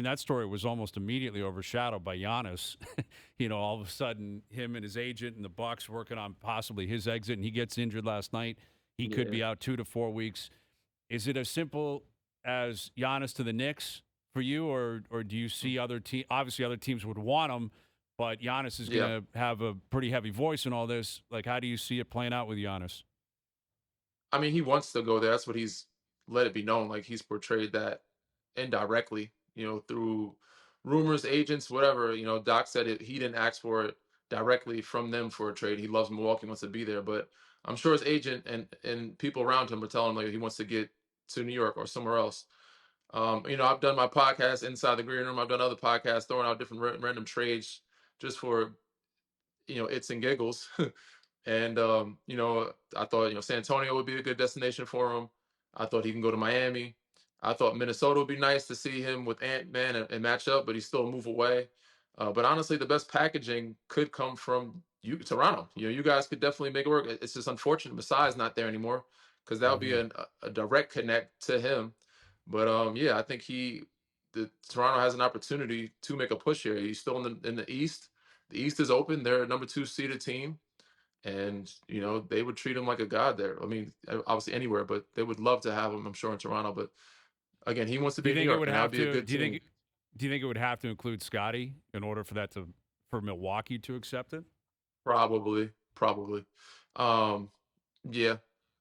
And that story was almost immediately overshadowed by Giannis. All of a sudden, him and his agent and the Bucks working on possibly his exit, and he gets injured last night. He could Yeah. be out 2 to 4 weeks. Is it as simple as Giannis to the Knicks for you, or do you see other teams? Obviously, other teams would want him, but Giannis is going Yeah. to have a pretty heavy voice in all this. Like, how do you see it playing out with Giannis? I mean, he wants to go there. That's what he's let it be known. Like he's portrayed that indirectly, through rumors, agents, whatever. Doc said it. He didn't ask for it directly from them for a trade. He loves Milwaukee, wants to be there, but I'm sure his agent and people around him are telling him like he wants to get to New York or somewhere else. I've done my podcast inside the green room. I've done other podcasts throwing out different random trades just for its and giggles. And I thought San Antonio would be a good destination for him. I thought he can go to Miami. I thought Minnesota would be nice to see him with Ant Man and match up, but he's still a move away. But honestly, the best packaging could come from Toronto. You guys could definitely make it work. It's just unfortunate Masai's not there anymore because that would be Hmm. a direct connect to him. But yeah, I think the Toronto has an opportunity to make a push here. He's still in the East. The East is open. They're a number two seeded team, and they would treat him like a god there. I mean, obviously anywhere, but they would love to have him. I'm sure in Toronto, but again, he wants to Do be you in New think it York, would and that would have be a to? good team. Do you think it would have to include Scotty in order for Milwaukee to accept it? Probably. Um, yeah.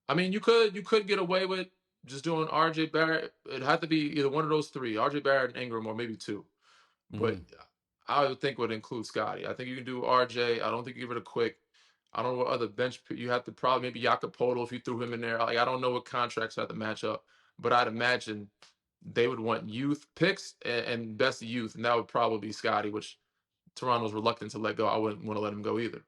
I mean, you could get away with just doing RJ Barrett. It'd have to be either one of those three: RJ Barrett and Ingram, or maybe two. But Hmm. I would think would include Scotty. I think you can do RJ. I don't think you give it a quick. I don't know what other you have to probably maybe Jakob if you threw him in there. Like I don't know what contracts have to match up, but I'd imagine they would want youth picks and best youth, and that would probably be Scotty, which Toronto's reluctant to let go. I wouldn't want to let him go either.